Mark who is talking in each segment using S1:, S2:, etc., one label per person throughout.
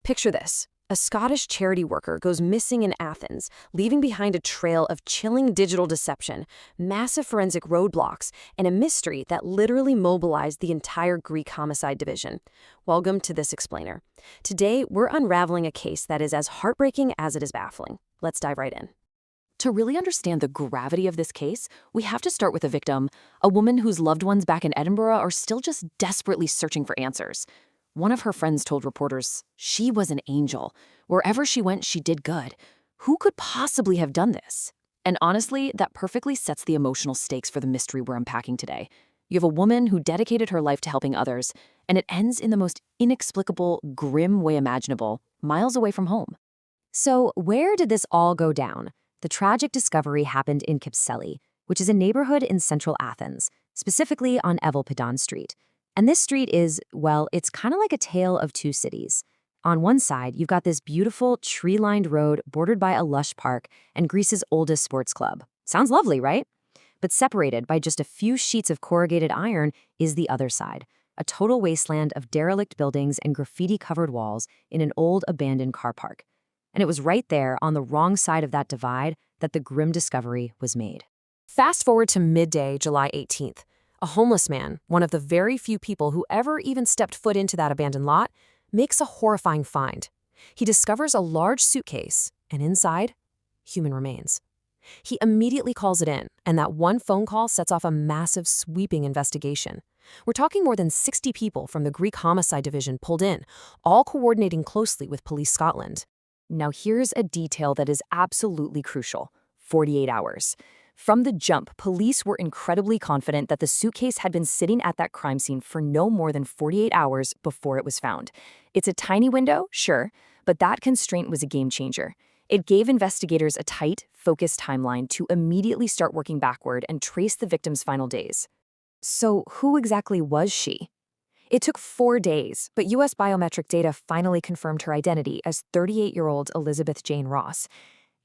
S1: Picture this. A Scottish charity worker goes missing in Athens, leaving behind a trail of chilling digital deception, massive forensic roadblocks, and a mystery that literally mobilized the entire Greek homicide division. Welcome to This Explainer. Today, we're unraveling a case that is as heartbreaking as it is baffling. Let's dive right in. To really understand the gravity of this case, we have to start with a victim, a woman whose loved ones back in Edinburgh are still just desperately searching for answers. One of her friends told reporters she was an angel. Wherever she went, she did good. Who could possibly have done this? And honestly, that perfectly sets the emotional stakes for the mystery we're unpacking today. You have a woman who dedicated her life to helping others, and it ends in the most inexplicable, grim way imaginable, miles away from home.
S2: So where did this all go down? The tragic discovery happened in Kypseli, which is a neighborhood in central Athens, specifically on Elisabeth-Jane Street. And this street is, well, it's kind of like a tale of two cities. On one side, you've got this beautiful tree-lined road bordered by a lush park and Greece's oldest sports club. Sounds lovely, right? But separated by just a few sheets of corrugated iron is the other side, a total wasteland of derelict buildings and graffiti-covered walls in an old abandoned car park. And it was right there on the wrong side of that divide that the grim discovery was made.
S1: Fast forward to midday, July 18th. A homeless man, one of the very few people who ever even stepped foot into that abandoned lot, makes a horrifying find. He discovers a large suitcase, and inside, human remains. He immediately calls it in, and that one phone call sets off a massive, sweeping investigation. We're talking more than 60 people from the Greek homicide division pulled in, all coordinating closely with Police Scotland. Now here's a detail that is absolutely crucial: 48 hours. From the jump, police were incredibly confident that the suitcase had been sitting at that crime scene for no more than 48 hours before it was found. It's a tiny window, sure, but that constraint was a game changer. It gave investigators a tight, focused timeline to immediately start working backward and trace the victim's final days. So who exactly was she? It took 4 days, but U.S. biometric data finally confirmed her identity as 38-year-old Elisabeth-Jane Ross.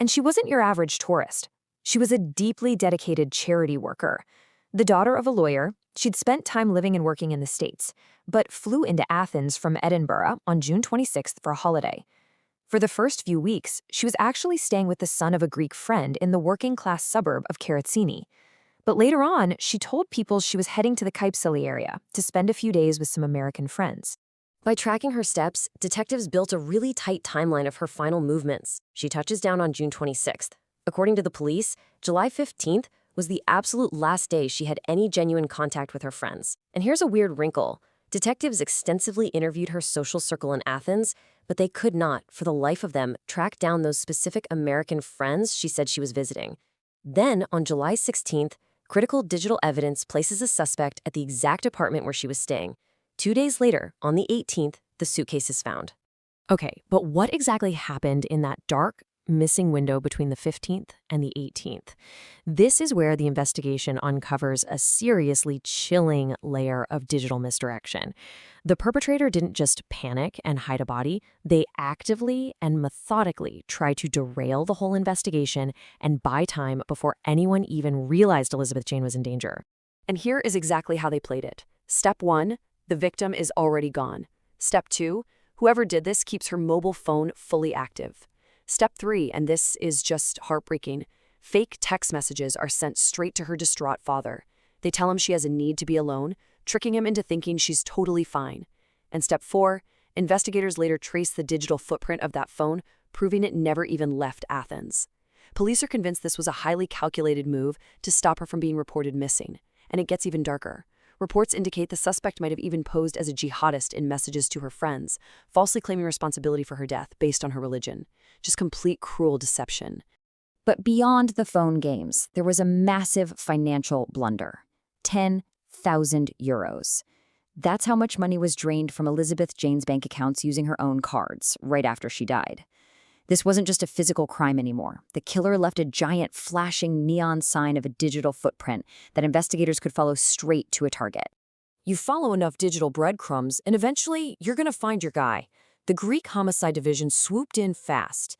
S1: And she wasn't your average tourist. She was a deeply dedicated charity worker. The daughter of a lawyer, she'd spent time living and working in the States, but flew into Athens from Edinburgh on June 26th for a holiday. For the first few weeks, she was actually staying with the son of a Greek friend in the working-class suburb of Keratsini. But later on, she told people she was heading to the Kypseli area to spend a few days with some American friends. By tracking her steps, detectives built a really tight timeline of her final movements. She touches down on June 26th. According to the police, July 15th was the absolute last day she had any genuine contact with her friends. And here's a weird wrinkle. Detectives extensively interviewed her social circle in Athens, but they could not, for the life of them, track down those specific American friends she said she was visiting. Then, on July 16th, critical digital evidence places a suspect at the exact apartment where she was staying. 2 days later, on the 18th, the suitcase is found. Okay, but what exactly happened in that dark, missing window between the 15th and the 18th? This is where the investigation uncovers a seriously chilling layer of digital misdirection. The perpetrator didn't just panic and hide a body, they actively and methodically tried to derail the whole investigation and buy time before anyone even realized Elisabeth-Jane was in danger. And here is exactly how they played it. Step 1, the victim is already gone. Step 2, whoever did this keeps her mobile phone fully active. Step 3, and this is just heartbreaking, fake text messages are sent straight to her distraught father. They tell him she has a need to be alone, tricking him into thinking she's totally fine. And Step 4, investigators later trace the digital footprint of that phone, proving it never even left Athens. Police are convinced this was a highly calculated move to stop her from being reported missing. And it gets even darker. Reports indicate the suspect might have even posed as a jihadist in messages to her friends, falsely claiming responsibility for her death based on her religion. Just complete cruel deception.
S2: But beyond the phone games, there was a massive financial blunder. 10,000 euros. That's how much money was drained from Elisabeth-Jane's bank accounts using her own cards, right after she died. This wasn't just a physical crime anymore. The killer left a giant flashing neon sign of a digital footprint that investigators could follow straight to a target.
S1: You follow enough digital breadcrumbs, and eventually you're going to find your guy. The Greek homicide division swooped in fast.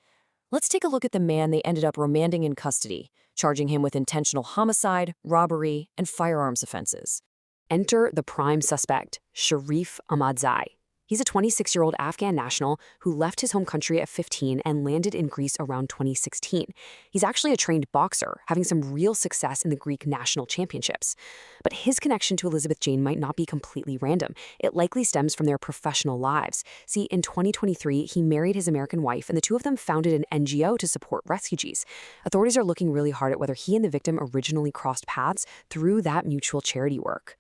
S1: Let's take a look at the man they ended up remanding in custody, charging him with intentional homicide, robbery, and firearms offenses. Enter the prime suspect, Sharif Ahmadzai. He's a 26-year-old Afghan national who left his home country at 15 and landed in Greece around 2016. He's actually a trained boxer, having some real success in the Greek national championships. But his connection to Elisabeth-Jane might not be completely random. It likely stems from their professional lives. See, in 2023, he married his American wife, and the two of them founded an NGO to support refugees. Authorities are looking really hard at whether he and the victim originally crossed paths through that mutual charity work.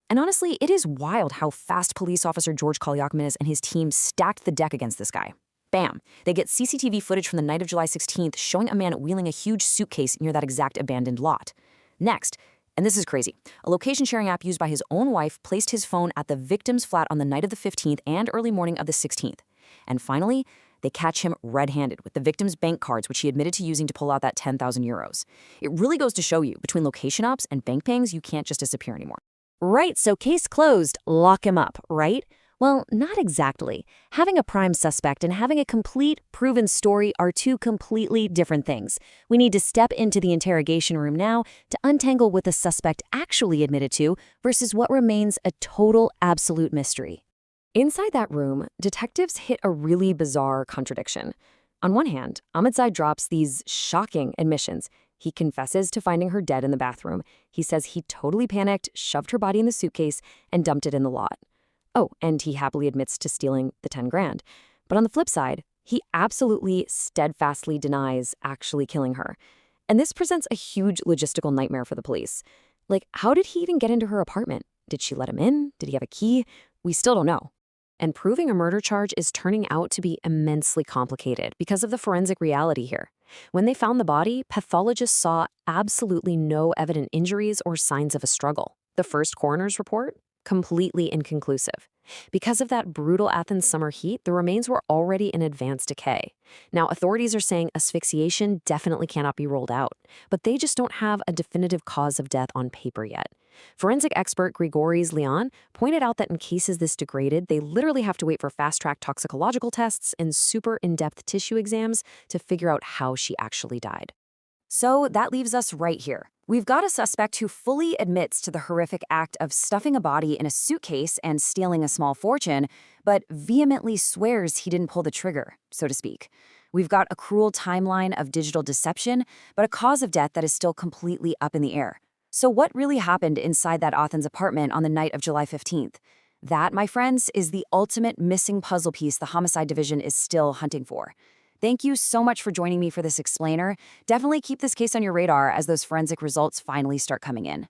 S2: And honestly, it is wild how fast police officer George Kalyakimanis and his team stacked the deck against this guy. Bam! They get CCTV footage from the night of July 16th showing a man wheeling a huge suitcase near that exact abandoned lot. Next, and this is crazy, a location-sharing app used by his own wife placed his phone at the victim's flat on the night of the 15th and early morning of the 16th. And finally, they catch him red-handed with the victim's bank cards, which he admitted to using to pull out that 10,000 euros. It really goes to show you, between location ops and bank pangs, you can't just disappear anymore. Right, so case closed, lock him up, right? Well, not exactly. Having a prime suspect and having a complete, proven story are two completely different things. We need to step into the interrogation room now to untangle what the suspect actually admitted to versus what remains a total, absolute mystery.
S1: Inside that room, detectives hit a really bizarre contradiction. On one hand, Ahmedzai drops these shocking admissions. He confesses to finding her dead in the bathroom. He says he totally panicked, shoved her body in the suitcase, and dumped it in the lot. Oh, and he happily admits to stealing the 10 grand. But on the flip side, he absolutely steadfastly denies actually killing her. And this presents a huge logistical nightmare for the police. Like, how did he even get into her apartment? Did she let him in? Did he have a key? We still don't know. And proving a murder charge is turning out to be immensely complicated because of the forensic reality here. When they found the body, pathologists saw absolutely no evident injuries or signs of a struggle. The first coroner's report? Completely inconclusive. Because of that brutal Athens summer heat, the remains were already in advanced decay. Now, authorities are saying asphyxiation definitely cannot be ruled out, but they just don't have a definitive cause of death on paper yet. Forensic expert Grigoris Leon pointed out that in cases this degraded, they literally have to wait for fast-track toxicological tests and super in-depth tissue exams to figure out how she actually died.
S2: So that leaves us right here. We've got a suspect who fully admits to the horrific act of stuffing a body in a suitcase and stealing a small fortune, but vehemently swears he didn't pull the trigger, so to speak. We've got a cruel timeline of digital deception, but a cause of death that is still completely up in the air. So what really happened inside that Athens apartment on the night of July 15th? That, my friends, is the ultimate missing puzzle piece the Homicide Division is still hunting for. Thank you so much for joining me for this explainer. Definitely keep this case on your radar as those forensic results finally start coming in.